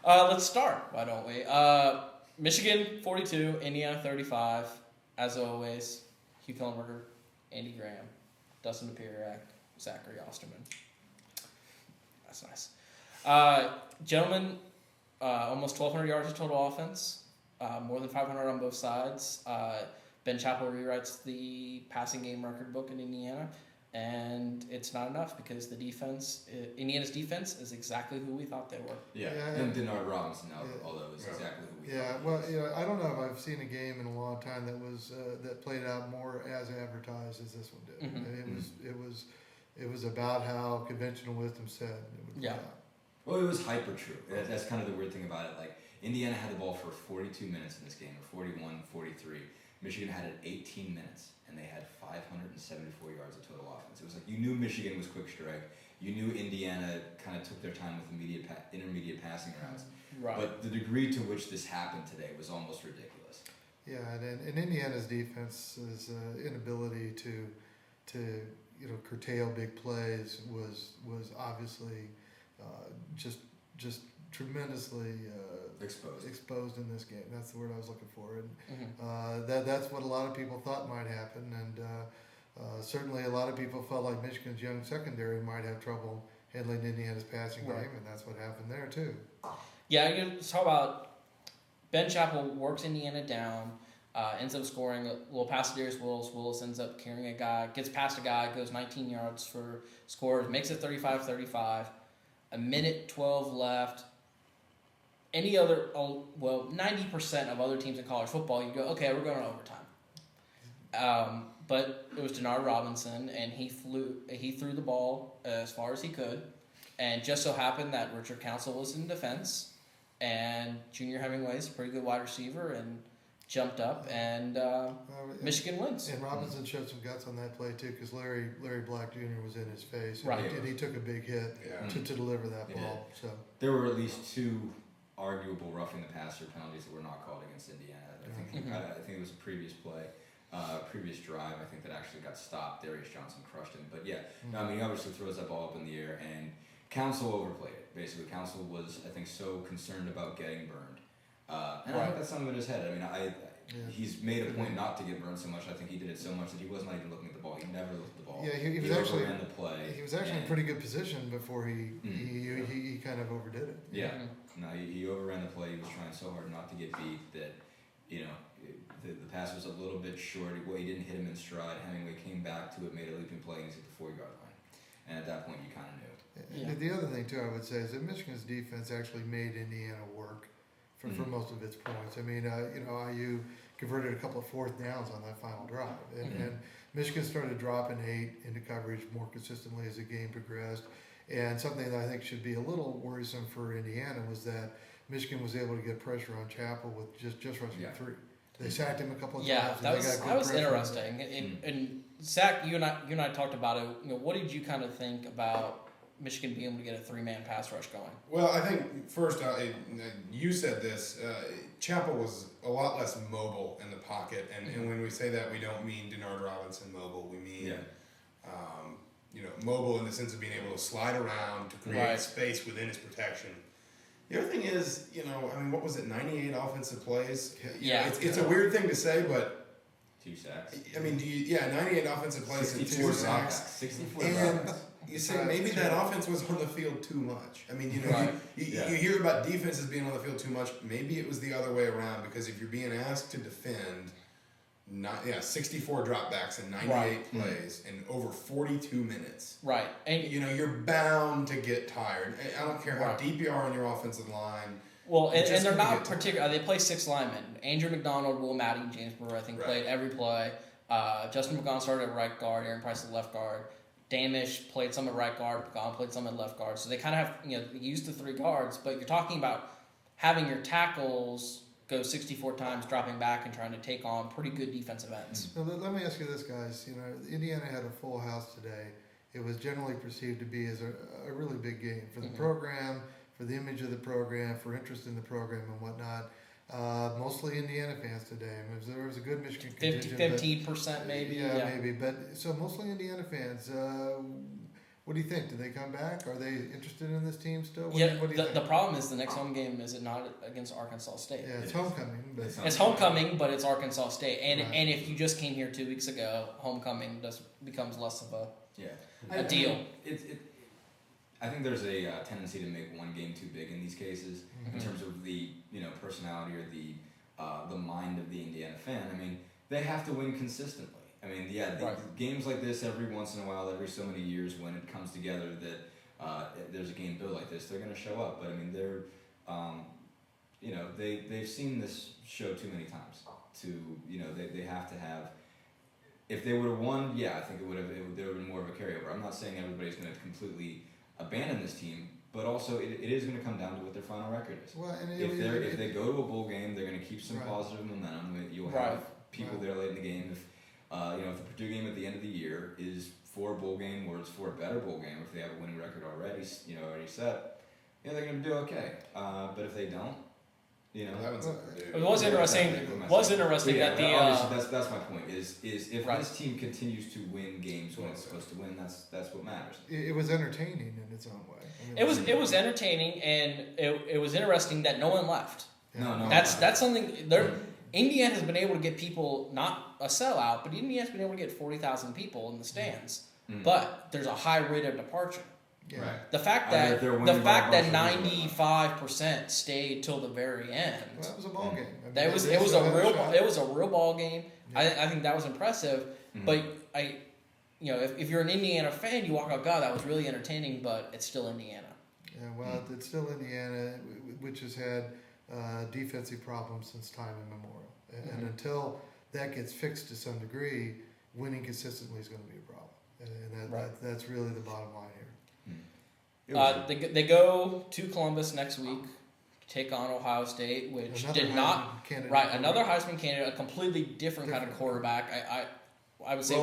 Let's start, why don't we? Michigan 42, Indiana 35. As always, Hugh Kellenberger, Andy Graham, Dustin Dopirak, Zachary Osterman. That's nice. Gentlemen, almost 1,200 yards of total offense, more than 500 on both sides. Ben Chappell rewrites the passing game record book in Indiana, and it's not enough because the defense, Indiana's defense, is exactly who we thought they were. Yeah. And Denard Robinson, although is exactly who we thought. Well, I don't know if I've seen a game in a long time that was that played out more as advertised as this one did. Mm-hmm. It was about how conventional wisdom said it would play out. Well, it was hyper true. That's kind of the weird thing about it. Like, Indiana had the ball for 42 minutes in this game, or 41, 43. Michigan had it 18 minutes, and they had 574 yards of total offense. It was like you knew Michigan was quick strike. You knew Indiana kind of took their time with intermediate passing routes. Right. But the degree to which this happened today was almost ridiculous. Yeah, and Indiana's defense's inability to curtail big plays was obviously just tremendously exposed in this game. That's the word I was looking for, and that's what a lot of people thought might happen, and certainly a lot of people felt like Michigan's young secondary might have trouble handling Indiana's passing game, and that's what happened there too. Yeah, you talk about Ben Chappell works Indiana down, ends up scoring a little pass to Darius Willis. Willis ends up carrying a guy, gets past a guy, goes 19 yards for scores, makes it 35-35. A minute 12 left. Any other, 90% of other teams in college football, you go, okay, we're going to overtime. But it was Denard Robinson, and he threw the ball as far as he could, and just so happened that Richard Council was in defense, and Junior Hemingway's a pretty good wide receiver, and jumped up, and Michigan wins. And Robinson showed some guts on that play too, because Larry Black Jr. was in his face, right? And he took a big hit to deliver that ball. So there were at least two arguable roughing the passer penalties that were not called against Indiana. I think it was a previous play, previous drive. I think that actually got stopped. Darius Johnson crushed him, but I mean, he obviously throws that ball up in the air, and Council overplayed it. Basically, Council was, I think, so concerned about getting burned. And I think that's something in his head. I mean, he's made a point not to get burned so much. I think he did it so much that he was not even looking at the ball. He never looked at the ball. Yeah, he was actually overran the play. He was actually in pretty good position before he kind of overdid it. Yeah, no, he overran the play. He was trying so hard not to get beat that the pass was a little bit short. He didn't hit him in stride. Hemingway came back to it, made a leaping play, and he's at the 4-yard line. And at that point, you kind of knew. Yeah. The other thing too, I would say, is that Michigan's defense actually made Indiana work for most of its points. I mean, IU converted a couple of fourth downs on that final drive, and Michigan started dropping 8 into coverage more consistently as the game progressed. And something that I think should be a little worrisome for Indiana was that Michigan was able to get pressure on Chappell with just rushing 3. They sacked him a couple of times. Yeah, that was interesting. And Zach, you and I talked about it. What did you kind of think about Michigan being able to get a 3-man pass rush going? Well, I think first, you said this, Chappell was a lot less mobile in the pocket, and when we say that, we don't mean Denard Robinson mobile. We mean mobile in the sense of being able to slide around to create space within his protection. The other thing is, what was it, 98 offensive plays? It's a weird thing to say, but 2 sacks. I mean, 98 offensive plays and 2 sacks. 64 and you say maybe that offense was on the field too much. I mean, you hear about defenses being on the field too much. Maybe it was the other way around, because if you're being asked to defend 64 dropbacks and 98 plays in over 42 minutes. Right. And you're bound to get tired. I don't care how deep you are on your offensive line. Well, and they're not particular. They play 6 linemen. Andrew McDonald, Will Maddie, James Brewer, I think, played every play. Justin McGon started at right guard, Aaron Price at left guard. Damish played some at right guard, McGon played some at left guard. So they kind of have, used the 3 guards, but you're talking about having your tackles go 64 times, dropping back and trying to take on pretty good defensive ends. So let me ask you this, guys. Indiana had a full house today. It was generally perceived to be as a really big game for the program, for the image of the program, for interest in the program and whatnot. Mostly Indiana fans today. I mean, there was a good Michigan contingent. 15% maybe. Yeah, maybe. But so mostly Indiana fans. What do you think? Do they come back? Are they interested in this team still? What do you think? The problem is the next home game is it not against Arkansas State? Yeah, it's homecoming. But it's homecoming, but it's Arkansas State. And if you just came here 2 weeks ago, homecoming becomes less of a deal. I think there's a tendency to make one game too big in these cases in terms of the personality or the mind of the Indiana fan. I mean, they have to win consistently. I mean, games like this every once in a while, every so many years, when it comes together that there's a game built like this, they're going to show up. But I mean, they're they've seen this show too many times they have to have. If they would have won, I think there would have been more of a carryover. I'm not saying everybody's going to completely abandon this team, but also it is going to come down to what their final record is. Well, if they go to a bowl game, they're going to keep some positive momentum. You'll have people there late in the game. If if the Purdue game at the end of the year is for a bowl game or it's for a better bowl game, if they have a winning record already set, they're going to do okay. But if they don't, it was interesting. That the obviously that's my point. Is if this team continues to win games when it's supposed to win, that's what matters. It was entertaining in its own way. It was entertaining, and it was interesting that no one left. No. That's something. Indiana has been able to get people, not a sellout, but Indiana's been able to get 40,000 people in the stands. But there's a high rate of departure. Yeah. Right. The fact that 95% stayed till the very end. Well, that was a ball game. I mean, it was a real ball game. Yeah. I think that was impressive. But if you're an Indiana fan, you walk out, God, that was really entertaining, but it's still Indiana. Yeah, well, it's still Indiana, which has had defensive problems since time immemorial. And until that gets fixed to some degree, winning consistently is going to be a problem. And that's really the bottom line here. They go to Columbus next week, take on Ohio State, which another Heisman candidate, a completely different kind of quarterback. I would say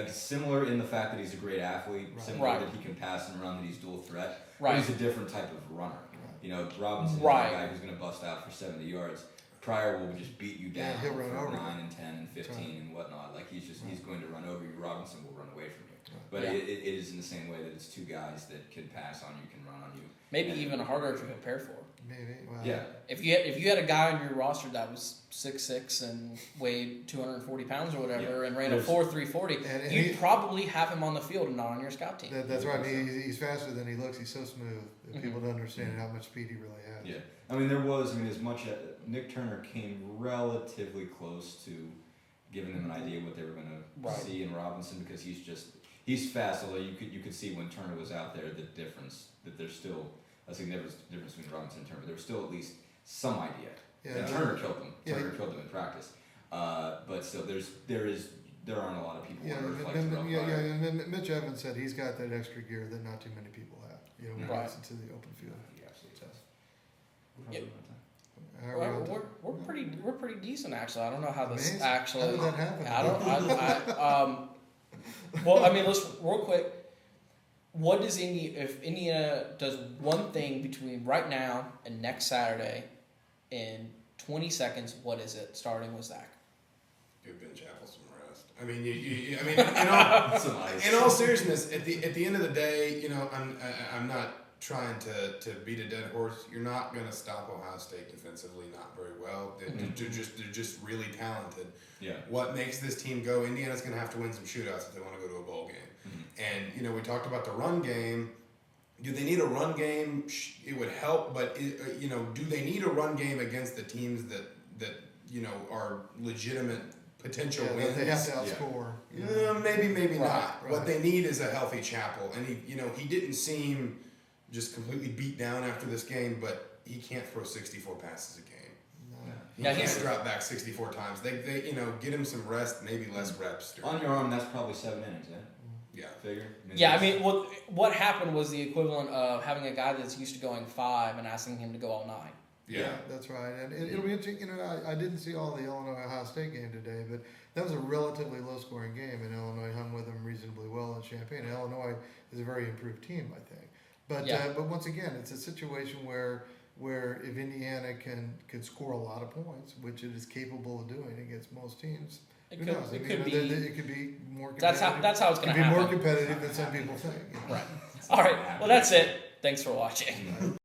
similar in the fact that he's a great athlete, similar that he can pass and run, that he's dual threat. But he's a different type of runner. Robinson's a guy who's going to bust out for 70 yards. Pryor will just beat you down for 9 and 10 and 15 and whatnot. Like he's going to run over you. Robinson will run away from you. But it is in the same way that it's two guys that can pass on you, can run on you. Maybe even harder to prepare for. Maybe. Well, If you had a guy on your roster that was 6'6" and weighed 240 pounds or whatever and ran a 4.340, you'd probably have him on the field and not on your scout team. That's right. He's faster than he looks. He's so smooth that people don't understand how much speed he really has. Yeah. I mean, as much as Nick Turner came relatively close to giving them an idea what they were going to see in Robinson, because he's fast. Although you could see when Turner was out there the difference, that there's still a significant difference between Robinson and Turner. There was still at least some idea. Yeah. And Turner killed them. Turner killed them in practice. But still, there aren't a lot of people. And then Mitch Evans said he's got that extra gear that not too many people have. When he gets into the open field. He absolutely does. We're pretty decent actually. I don't know how this Amazing. actually. How did that happen? Let's real quick. What does if Indiana does one thing between right now and next Saturday in 20 seconds? What is it? Starting with Zach. Give Ben Chappell some rest. I mean, in all seriousness, at the end of the day, I'm not trying to beat a dead horse. You're not going to stop Ohio State defensively, not very well. They're just really talented. Yeah. What makes this team go? Indiana's going to have to win some shootouts if they want to go to a bowl game. And we talked about the run game. Do they need a run game? It would help, but do they need a run game against the teams that are legitimate potential wins? They have to outscore. Maybe not. Right. What they need is a healthy Chappell, and he didn't seem just completely beat down after this game, but he can't throw 64 passes a game. No. He can't drop back 64 times. They get him some rest, maybe less reps. On your arm, that's probably 7 innings, Yeah. Figure. What happened was the equivalent of having a guy that's used to going 5 and asking him to go all 9. Yeah, that's right. And it'll be interesting. I didn't see all the Illinois-Ohio State game today, but that was a relatively low-scoring game, and Illinois hung with them reasonably well in Champaign. Illinois is a very improved team, I think. But once again, it's a situation where if Indiana can score a lot of points, which it is capable of doing against most teams, It Who could, knows? it could be. It could be more That's competitive. how it's going to It could be happen. more competitive than some people think. Right. All right. Well, that's it. Thanks for watching.